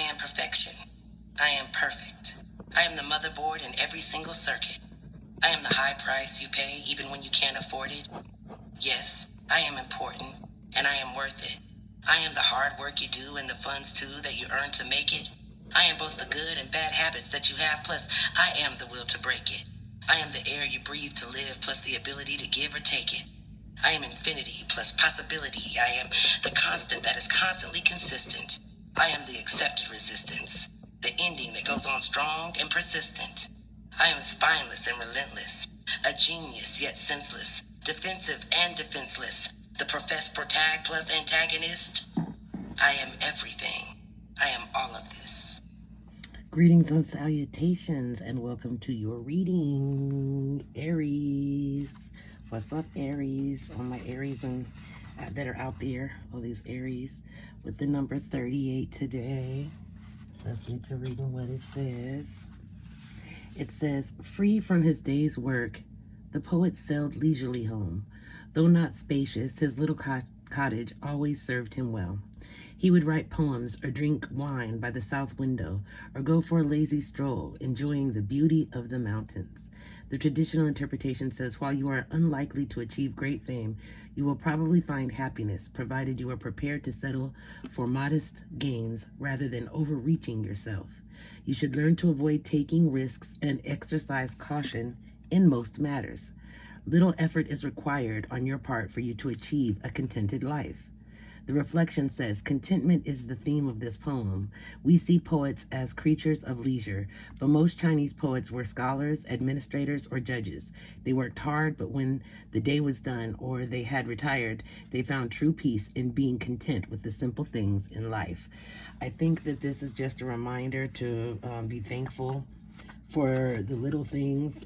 am perfection. I am perfect. I am the motherboard in every single circuit. I am the high price you pay even when you can't afford it. Yes, I am important, and I am worth it. I am the hard work you do and the funds too that you earn to make it. I am both the good and bad habits that you have, plus I am the will to break it. I am the air you breathe to live, plus the ability to give or take it. I am infinity plus possibility. I am the constant that is constantly consistent. I am the accepted resistance, the ending that goes on strong and persistent. I am spineless and relentless, a genius yet senseless, defensive and defenseless, the professed protag plus antagonist. I am everything. I am all of this. Greetings and salutations, and welcome to your reading, Aries. What's up, Aries? All my Aries and that are out there, all these Aries with the number 38 today. Let's get to reading what it says. It says, free from his day's work, the poet sailed leisurely home. Though not spacious, his little cottage always served him well. He would write poems or drink wine by the south window or go for a lazy stroll, enjoying the beauty of the mountains. The traditional interpretation says, while you are unlikely to achieve great fame, you will probably find happiness, provided you are prepared to settle for modest gains rather than overreaching yourself. You should learn to avoid taking risks and exercise caution in most matters. Little effort is required on your part for you to achieve a contented life. The reflection says, contentment is the theme of this poem. We see poets as creatures of leisure, but most Chinese poets were scholars, administrators, or judges. They worked hard, but when the day was done or they had retired, they found true peace in being content with the simple things in life. I think that this is just a reminder to be thankful for the little things,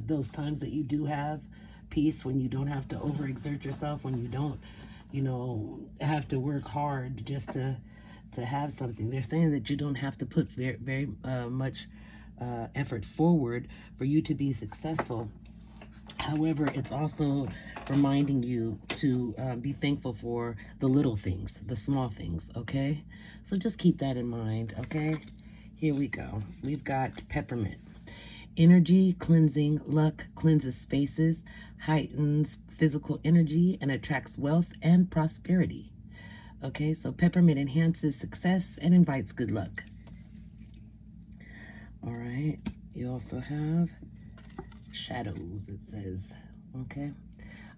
those times that you do have peace, when you don't have to overexert yourself, when you don't have to work hard just to have something. They're saying that you don't have to put very much effort forward for you to be successful. However, it's also reminding you to be thankful for the little things, the small things, okay? So just keep that in mind, okay? Here we go. We've got peppermint. Energy cleansing, luck cleanses spaces, heightens physical energy, and attracts wealth and prosperity. Okay, so peppermint enhances success and invites good luck. All right, you also have shadows, it says. Okay,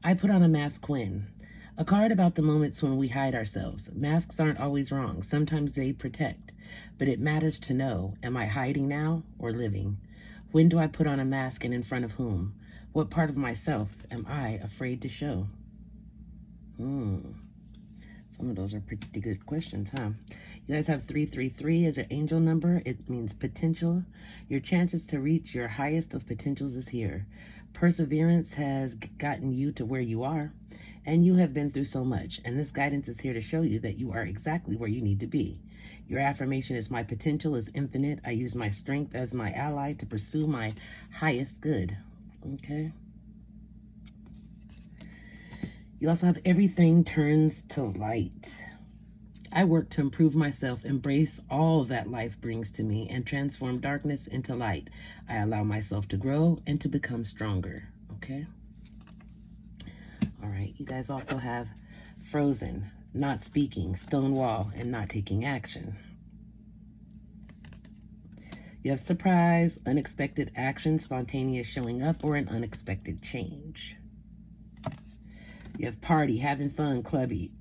I put on a mask when. A card about the moments when we hide ourselves. Masks aren't always wrong. Sometimes they protect. But it matters to know, am I hiding now or living? When do I put on a mask and in front of whom? What part of myself am I afraid to show? Some of those are pretty good questions, huh? You guys have 333 as your angel number. It means potential. Your chances to reach your highest of potentials is here. Perseverance has gotten you to where you are, and you have been through so much. And this guidance is here to show you that you are exactly where you need to be. Your affirmation is, my potential is infinite. I use my strength as my ally to pursue my highest good. Okay. You also have everything turns to light. I work to improve myself, embrace all that life brings to me, and transform darkness into light. I allow myself to grow and to become stronger. Okay. All right. You guys also have frozen, not speaking, stone wall, and not taking action. You have surprise, unexpected action, spontaneous showing up, or an unexpected change. You have party, having fun, clubby.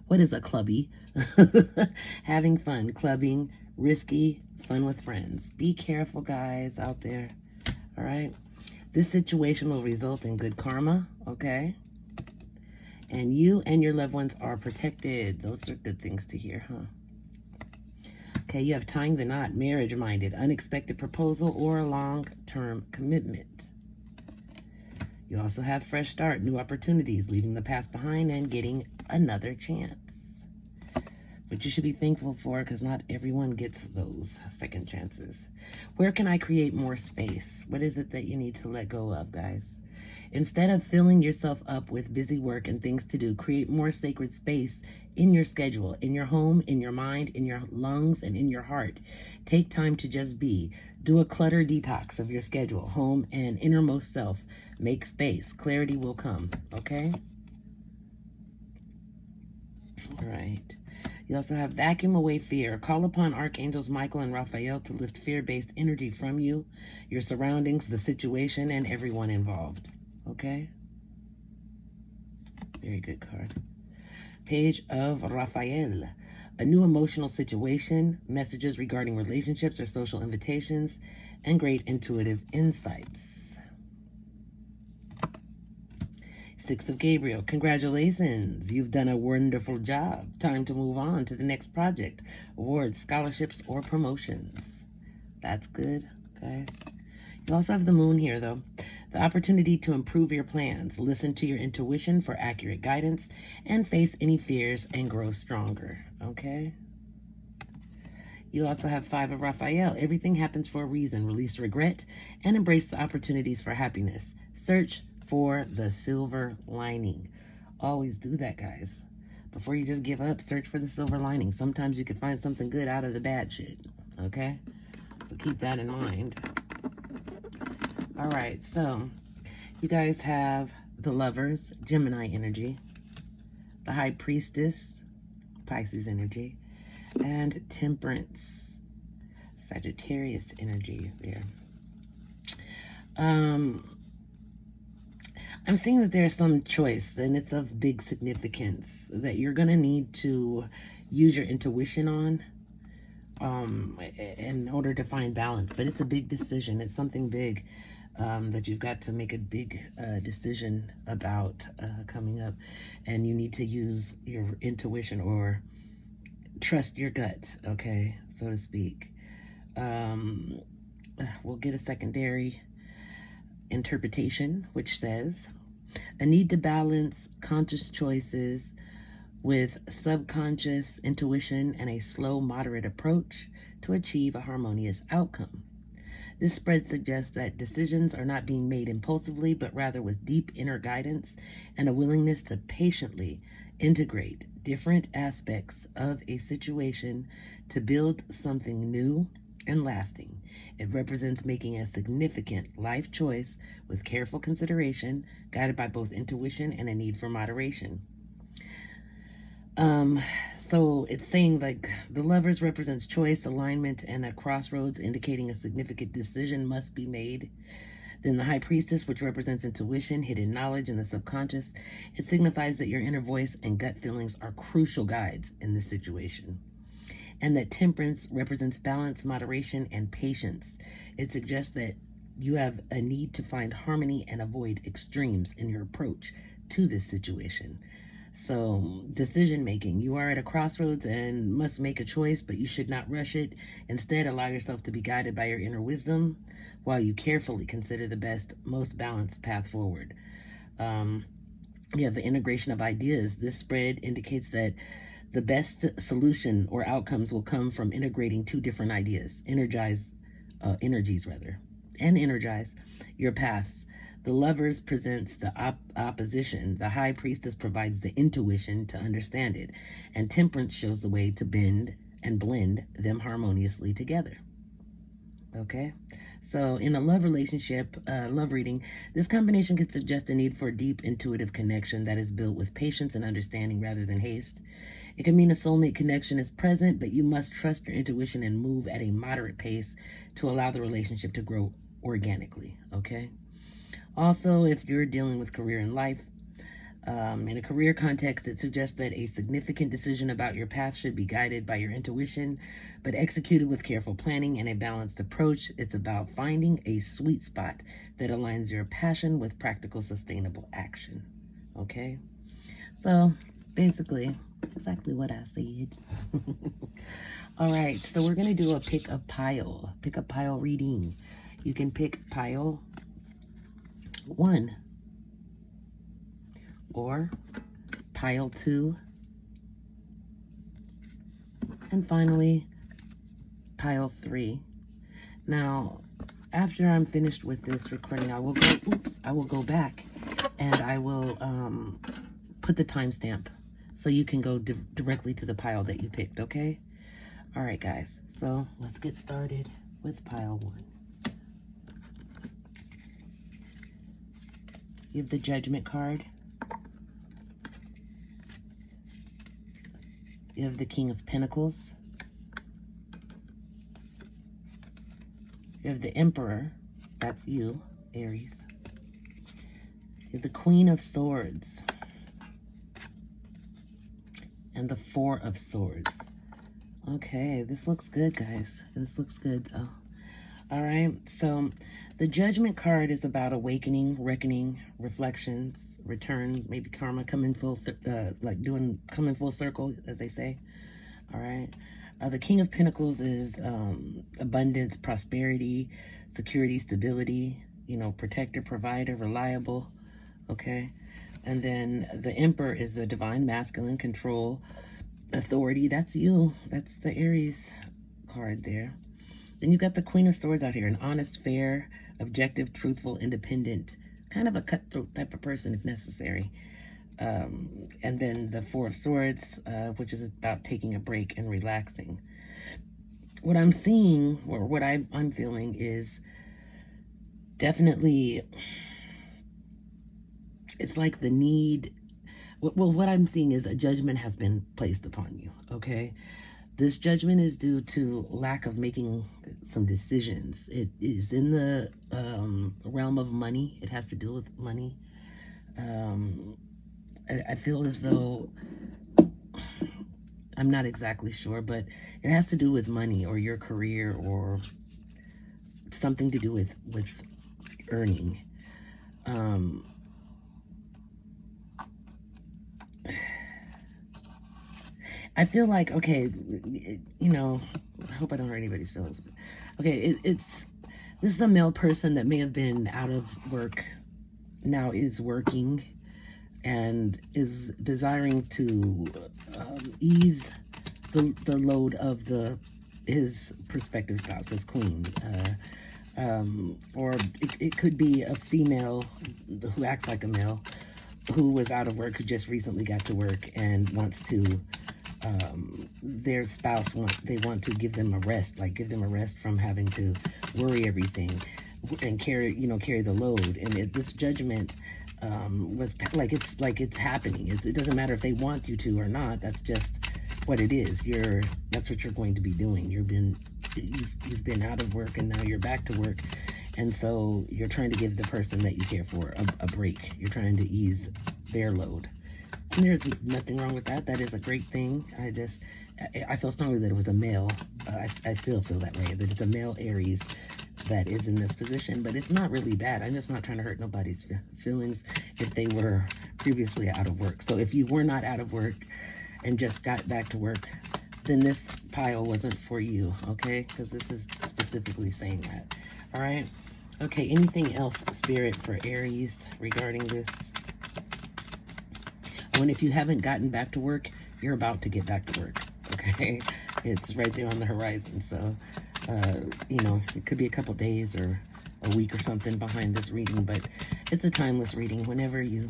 What is a clubby? Having fun, clubbing, risky, fun with friends. Be careful, guys, out there. All right. This situation will result in good karma, okay? And you and your loved ones are protected. Those are good things to hear, huh? Okay, you have tying the knot, marriage-minded, unexpected proposal, or a long-term commitment. You also have fresh start, new opportunities, leaving the past behind and getting another chance. But you should be thankful for, because not everyone gets those second chances. Where can I create more space? What is it that you need to let go of, guys? Instead of filling yourself up with busy work and things to do, create more sacred space in your schedule, in your home, in your mind, in your lungs, and in your heart. Take time to just be. Do a clutter detox of your schedule, home, and innermost self. Make space. Clarity will come, okay? All right. You also have vacuum away fear. Call upon Archangels Michael and Raphael to lift fear-based energy from you, your surroundings, the situation, and everyone involved. Okay? Very good card. Page of Raphael. A new emotional situation, messages regarding relationships or social invitations, and great intuitive insights. Six of Gabriel. Congratulations. You've done a wonderful job. Time to move on to the next project. Awards, scholarships, or promotions. That's good, guys. You also have the moon here, though. The opportunity to improve your plans. Listen to your intuition for accurate guidance and face any fears and grow stronger, okay? You also have Five of Raphael. Everything happens for a reason. Release regret and embrace the opportunities for happiness. Search for the silver lining. Always do that, guys. Before you just give up, search for the silver lining. Sometimes you can find something good out of the bad shit, okay? So keep that in mind. All right, so you guys have the Lovers, Gemini energy, the High Priestess, Pisces energy, and Temperance, Sagittarius energy there. I'm seeing that there's some choice, and it's of big significance, that you're going to need to use your intuition on in order to find balance. But it's a big decision. It's something big that you've got to make a big decision about coming up. And you need to use your intuition or trust your gut, okay, so to speak. We'll get a secondary interpretation, which says a need to balance conscious choices with subconscious intuition and a slow, moderate approach to achieve a harmonious outcome. This spread suggests that decisions are not being made impulsively, but rather with deep inner guidance and a willingness to patiently integrate different aspects of a situation to build something new and lasting. It represents making a significant life choice with careful consideration, guided by both intuition and a need for moderation. So it's saying like the Lovers represents choice, alignment, and a crossroads, indicating a significant decision must be made. Then the High Priestess, which represents intuition, hidden knowledge, and the subconscious, it signifies that your inner voice and gut feelings are crucial guides in this situation. And that Temperance represents balance, moderation, and patience. It suggests that you have a need to find harmony and avoid extremes in your approach to this situation. So, decision making. You are at a crossroads and must make a choice, but you should not rush it. Instead, allow yourself to be guided by your inner wisdom while you carefully consider the best, most balanced path forward. You have the integration of ideas. This spread indicates that the best solution or outcomes will come from integrating two different ideas, energize your paths. The Lovers presents the opposition. The High Priestess provides the intuition to understand it, and Temperance shows the way to bend and blend them harmoniously together. Okay, so in a love relationship, love reading, this combination can suggest a need for a deep intuitive connection that is built with patience and understanding rather than haste. It can mean a soulmate connection is present, but you must trust your intuition and move at a moderate pace to allow the relationship to grow organically, okay? Also, if you're dealing with career and life, in a career context, it suggests that a significant decision about your path should be guided by your intuition, but executed with careful planning and a balanced approach. It's about finding a sweet spot that aligns your passion with practical, sustainable action. Okay? So, basically, exactly what I said. All right, so we're going to do a pick a pile reading. You can pick pile 1 or pile 2, and finally pile 3. Now, after I'm finished with this recording, I will go back and I will put the timestamp so you can go directly to the pile that you picked, okay? All right, guys, so let's get started with pile 1. You have the Judgment card. You have the King of Pentacles. You have the Emperor. That's you, Aries. You have the Queen of Swords. And the Four of Swords. Okay, this looks good, guys. This looks good, though. All right, so the Judgment card is about awakening, reckoning, reflections, return, maybe karma, coming full circle, as they say. All right. The King of Pentacles is abundance, prosperity, security, stability, you know, protector, provider, reliable. Okay. And then the Emperor is a divine masculine, control, authority. That's you. That's the Aries card there. Then you got the Queen of Swords out here, an honest, fair, objective, truthful, independent, kind of a cutthroat type of person if necessary. And then the Four of Swords, which is about taking a break and relaxing. What I'm seeing, or what I'm feeling, is definitely, it's like the need, well, what I'm seeing is a judgment has been placed upon you, okay? This judgment is due to lack of making some decisions. It is in the realm of money. It has to do with money. I feel as though, I'm not exactly sure, but it has to do with money or your career or something to do with earning. I feel like, okay, you know, I hope I don't hurt anybody's feelings. But, okay, this is a male person that may have been out of work, now is working, and is desiring to ease the load of his prospective spouse, his queen. Or it could be a female who acts like a male, who was out of work, who just recently got to work and wants to, their spouse they want to give them a rest, like give them a rest from having to worry everything and carry the load. And this judgment was like it's happening. It doesn't matter if they want you to or not. That's just what it is. That's what you're going to be doing. You've been out of work and now you're back to work, and so you're trying to give the person that you care for a break. You're trying to ease their load. And there's nothing wrong with that. That is a great thing. I feel strongly that it was a male. I still feel that way, that it's a male Aries that is in this position, but it's not really bad. I'm just not trying to hurt nobody's feelings if they were previously out of work. So if you were not out of work and just got back to work, then this pile wasn't for you, okay? Because this is specifically saying that. All right? Okay, anything else, Spirit, for Aries regarding this? When if you haven't gotten back to work, you're about to get back to work, okay? It's right there on the horizon. So, you know, it could be a couple days or a week or something behind this reading, but it's a timeless reading. Whenever you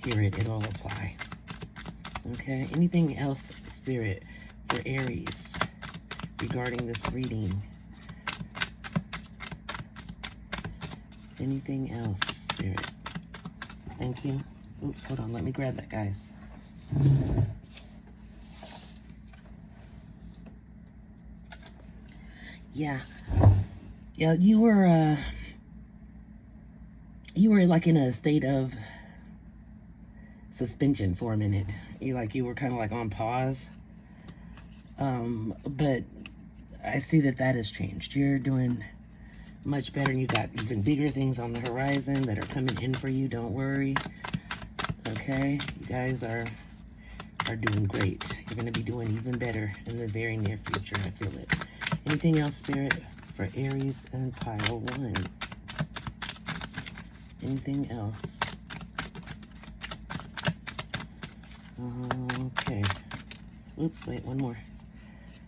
hear it, it'll apply. Okay, anything else, Spirit, for Aries regarding this reading? Anything else, Spirit? Thank you. Oops, hold on. Let me grab that, guys. Yeah, you were like in a state of suspension for a minute. You were kind of like on pause. But I see that has changed. You're doing much better, and you got even bigger things on the horizon that are coming in for you. Don't worry. Okay, you guys are doing great. You're going to be doing even better in the very near future. I feel it. Anything else, Spirit, for Aries and pile 1? Anything else? Okay. Oops, wait, one more.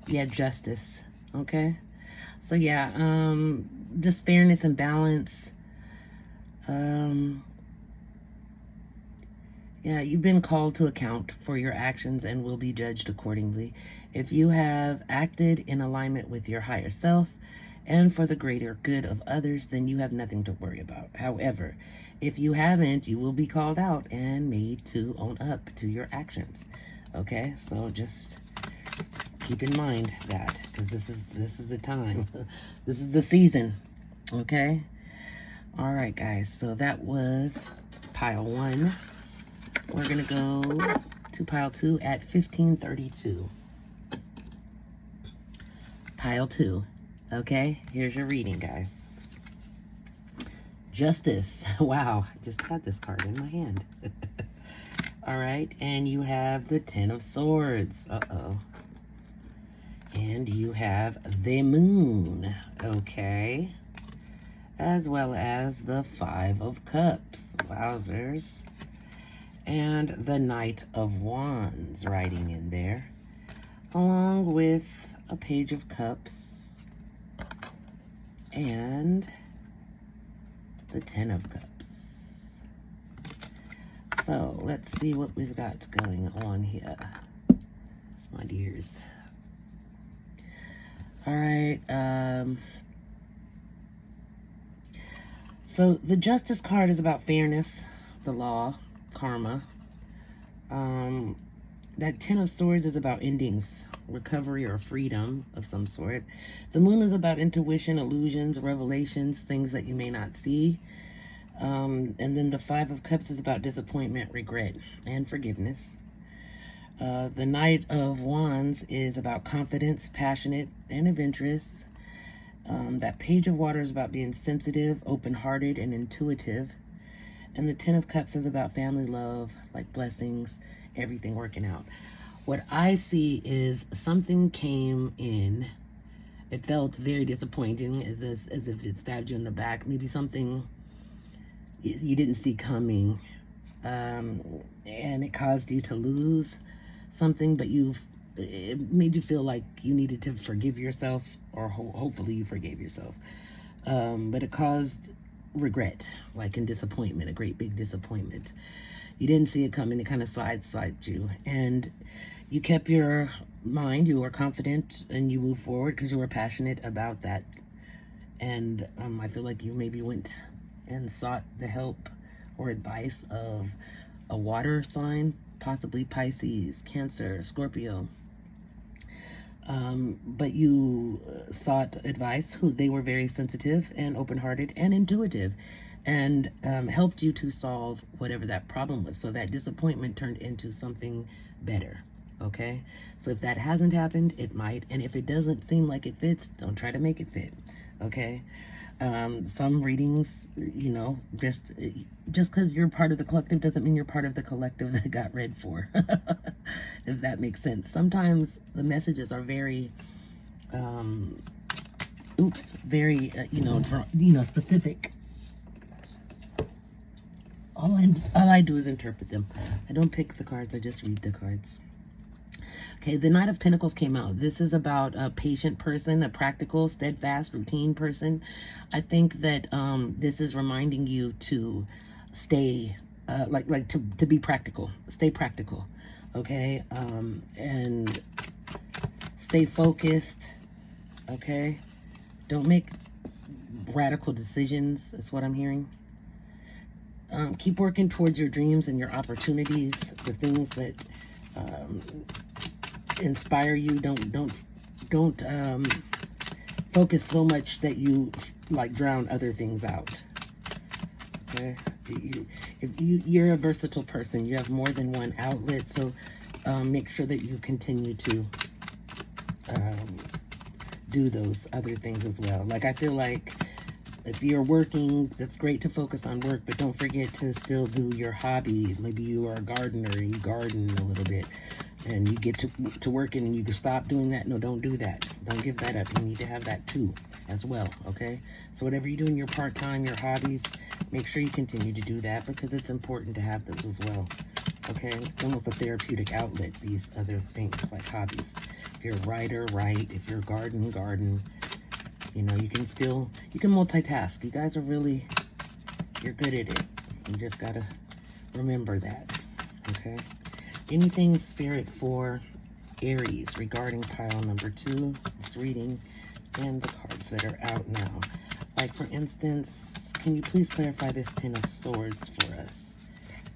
Yeah, justice. Okay. So yeah, just fairness and balance. Um, yeah, you've been called to account for your actions and will be judged accordingly. If you have acted in alignment with your higher self and for the greater good of others, then you have nothing to worry about. However, if you haven't, you will be called out and made to own up to your actions. Okay, so just keep in mind that, because this is the time. This is the season. Okay. All right, guys. So that was pile 1. We're gonna go to pile 2 at 1532. Pile 2. Okay, here's your reading, guys. Justice. Wow, I just had this card in my hand. All right, and you have the 10 of Swords. Uh-oh. And you have the Moon. Okay. As well as the 5 of Cups. Wowzers. And the Knight of Wands writing in there, along with a Page of Cups and the 10 of Cups. So let's see what we've got going on here, my dears. All right. So the Justice card is about fairness, the law, karma. That 10 of Swords is about endings, recovery, or freedom of some sort. The Moon is about intuition, illusions, revelations, things that you may not see. And then the 5 of Cups is about disappointment, regret, and forgiveness. The Knight of Wands is about confidence, passionate, and adventurous. That Page of Water is about being sensitive, open-hearted, and intuitive. And the 10 of Cups is about family love, like blessings, everything working out. What I see is something came in. It felt very disappointing, as if it stabbed you in the back. Maybe something you didn't see coming. And it caused you to lose something, but it made you feel like you needed to forgive yourself, or hopefully you forgave yourself. But it caused regret, like in disappointment, a great big disappointment. You didn't see it coming. It kind of sideswiped you, and you kept your mind. You were confident, and you moved forward because you were passionate about that. And I feel like you maybe went and sought the help or advice of a water sign, possibly Pisces, Cancer, Scorpio. But you sought advice. They were very sensitive and open-hearted and intuitive, and helped you to solve whatever that problem was. So that disappointment turned into something better. Okay, so if that hasn't happened, it might. And if it doesn't seem like it fits, don't try to make it fit. Okay. Some readings, just because you're part of the collective doesn't mean you're part of the collective that got read for. If that makes sense. Sometimes the messages are very very specific. All I do is interpret them. I don't pick the cards, I just read the cards. Okay, the Knight of Pentacles came out. This is about a patient person, a practical, steadfast, routine person. I think that this is reminding you to stay, to be practical. Stay practical, okay? And stay focused, okay? Don't make radical decisions, that's what I'm hearing. Keep working towards your dreams and your opportunities, the things that inspire you. Don't focus so much that you drown other things out. Okay, you're a versatile person. You have more than one outlet, so make sure that you continue to do those other things as well. Like, I feel like if you're working, that's great to focus on work, but don't forget to still do your hobby. Maybe you are a gardener and you garden a little bit, and you get to working and you can stop doing that. No, don't do that. Don't give that up. You need to have that too as well, okay? So whatever you do in your part-time, your hobbies, make sure you continue to do that, because it's important to have those as well, okay? It's almost a therapeutic outlet, these other things like hobbies. If you're a writer, write. If you're a garden. You know, you can multitask. You guys are really, you're good at it. You just gotta remember that, okay? Anything, Spirit, for Aries regarding pile number 2, this reading, and the cards that are out now. Like, for instance, can you please clarify this Ten of Swords for us?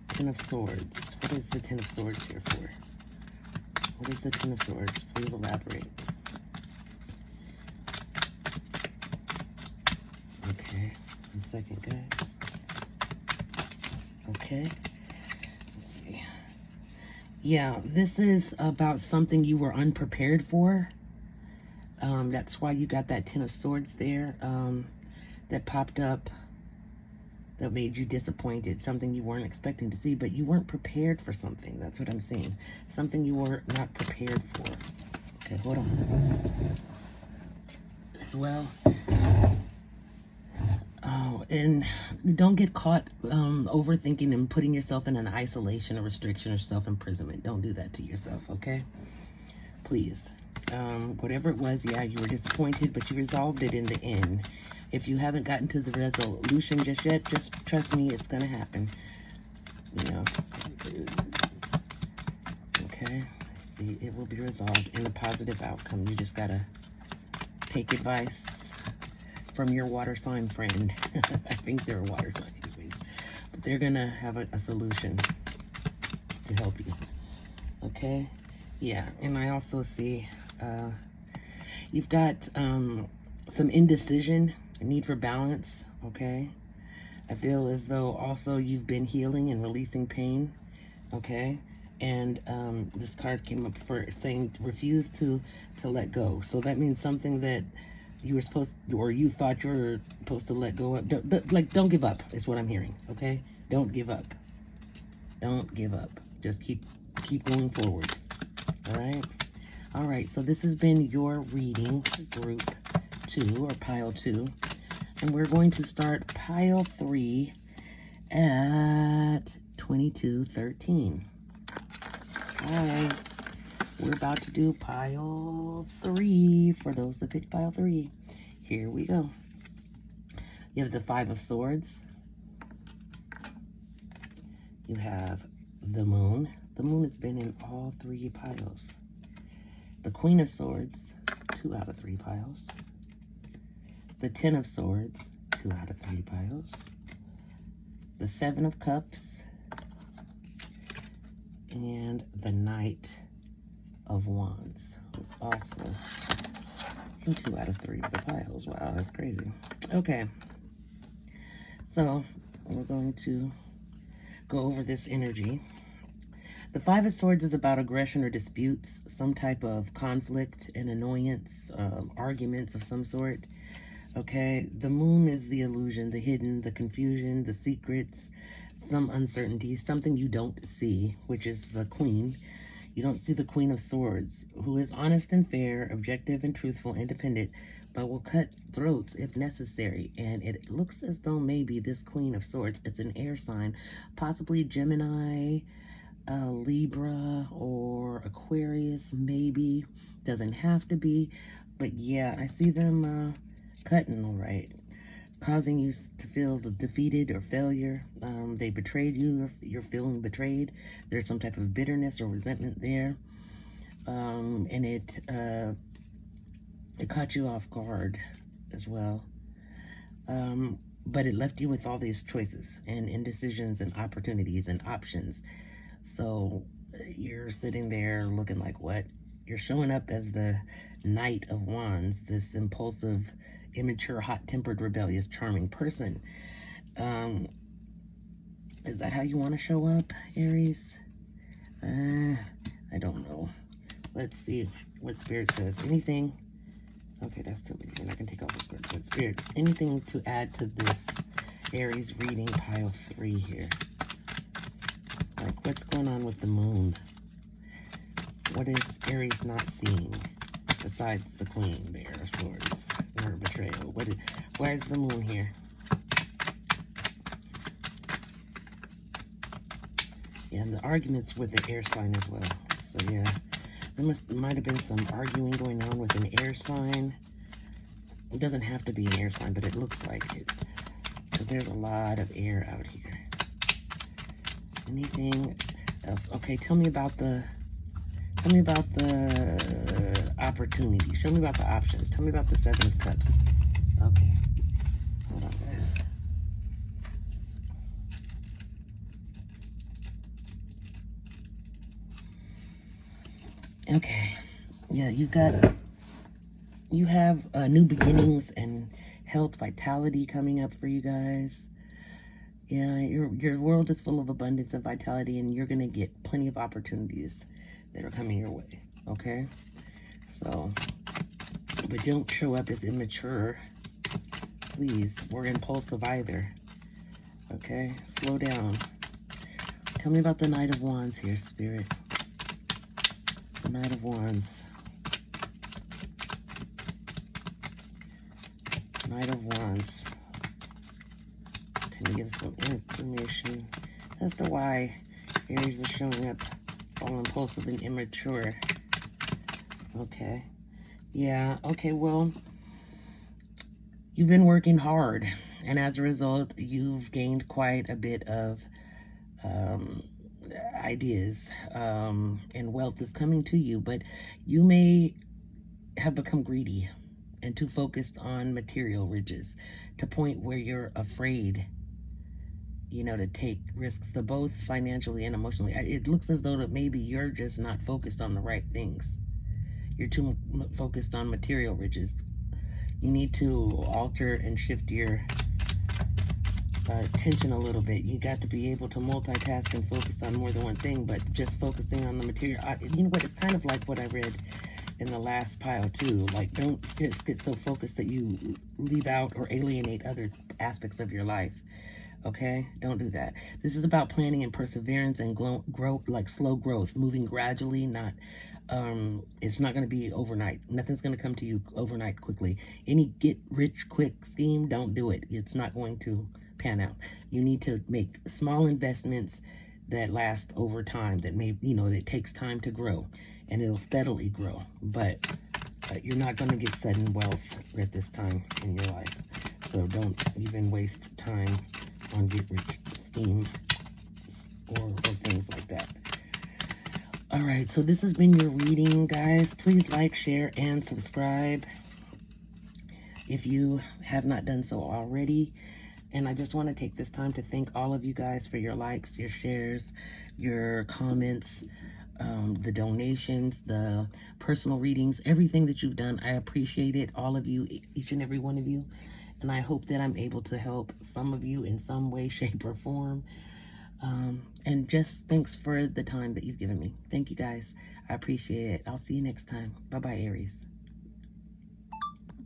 Ten of Swords. What is the Ten of Swords here for? What is the Ten of Swords? Please elaborate. Okay, 1 second, guys. Okay, let's see. Yeah, this is about something you were unprepared for. That's why you got that Ten of Swords there that popped up that made you disappointed. Something you weren't expecting to see, but you weren't prepared for something. That's what I'm saying. Something you were not prepared for. Okay, hold on. As well. Oh, and don't get caught overthinking and putting yourself in an isolation or restriction or self-imprisonment. Don't do that to yourself, okay? Please. Whatever it was, yeah, you were disappointed, but you resolved it in the end. If you haven't gotten to the resolution just yet, just trust me, it's going to happen. You know, okay? It will be resolved in a positive outcome. You just got to take advice from your water sign friend. I think they're a water sign anyways. But they're going to have a solution to help you. Okay? Yeah, and I also see you've got some indecision, a need for balance, okay? I feel as though also you've been healing and releasing pain, okay? And this card came up for saying refuse to let go. So that means something that you were supposed, or you thought you were supposed to let go of. Don't give up is what I'm hearing, okay? Don't give up. Don't give up. Just keep going forward, all right? All right, so this has been your reading, group 2 or pile 2. And we're going to start pile 3 at 2213. All right, we're about to do pile 3 for those that picked pile 3. Here we go. You have the 5 of Swords. You have the Moon. The Moon has been in all 3 piles. The Queen of Swords, 2 out of 3 piles. The 10 of Swords, 2 out of 3 piles. The 7 of Cups. And the Knight of Wands was also in 2 out of 3 of the piles. Wow, that's crazy. Okay. So, we're going to go over this energy. The 5 of Swords is about aggression or disputes, some type of conflict and annoyance, arguments of some sort. Okay, the Moon is the illusion, the hidden, the confusion, the secrets, some uncertainty, something you don't see, which is the Queen. You don't see the Queen of Swords, who is honest and fair, objective and truthful, independent, but will cut throats if necessary. And it looks as though maybe this Queen of Swords, it's an air sign, possibly Gemini, Libra, or Aquarius, maybe. Doesn't have to be, but yeah, I see them cutting all right, causing you to feel defeated or failure. They betrayed you, or you're feeling betrayed. There's some type of bitterness or resentment there, and it caught you off guard as well. But it left you with all these choices and indecisions and opportunities and options. So you're sitting there looking like, what? You're showing up as the Knight of Wands, this impulsive, immature, hot-tempered, rebellious, charming person. Is that how you want to show up, Aries? I don't know. Let's see what Spirit says. Anything? Okay, that's too many. And I can take off the Spirit. So Spirit, anything to add to this Aries reading pile 3 here? Like, what's going on with the Moon? What is Aries not seeing besides the Queen there of Swords and her betrayal? Why is the Moon here? Yeah, and the arguments with the air sign as well. So yeah, there might have been some arguing going on with an air sign. It doesn't have to be an air sign, but it looks like it. Because there's a lot of air out here. Anything else? Okay, tell me about the opportunity. Show me about the options. Tell me about the Seven of Cups. Okay. Hold on, guys. Okay. Yeah, you have new beginnings and health, vitality coming up for you guys. Yeah, your world is full of abundance and vitality, and you're gonna get plenty of opportunities that are coming your way. Okay, so, but don't show up as immature, please, or impulsive either. Okay, slow down. Tell me about the Knight of Wands here, Spirit. The Knight of Wands. Knight of Wands. Can you give some information as to why Aries is showing up all impulsive and immature? Okay. Yeah, okay, well, you've been working hard, and as a result, you've gained quite a bit of ideas, and wealth is coming to you, but you may have become greedy and too focused on material riches to point where you're afraid, to take risks, to both financially and emotionally. It looks as though that maybe you're just not focused on the right things. You're too focused on material riches. You need to alter and shift your attention a little bit. You got to be able to multitask and focus on more than one thing, but just focusing on the material. You know what? It's kind of like what I read in the last pile too. Like, don't just get so focused that you leave out or alienate other aspects of your life. Okay, don't do that. This is about planning and perseverance and growth, like slow growth, moving gradually. Not, it's not going to be overnight. Nothing's going to come to you overnight quickly. Any get rich quick scheme, don't do it. It's not going to pan out. You need to make small investments that last over time. That it takes time to grow, and it'll steadily grow. But you're not going to get sudden wealth at this time in your life. So don't even waste time on get rich scheme or things like that. All right, so this has been your reading, guys. Please like, share, and subscribe if you have not done so already. And I just want to take this time to thank all of you guys for your likes, your shares, your comments, the donations, the personal readings, everything that you've done. I appreciate it, all of you, each and every one of you. And I hope that I'm able to help some of you in some way, shape, or form. And just thanks for the time that you've given me. Thank you, guys. I appreciate it. I'll see you next time. Bye-bye, Aries.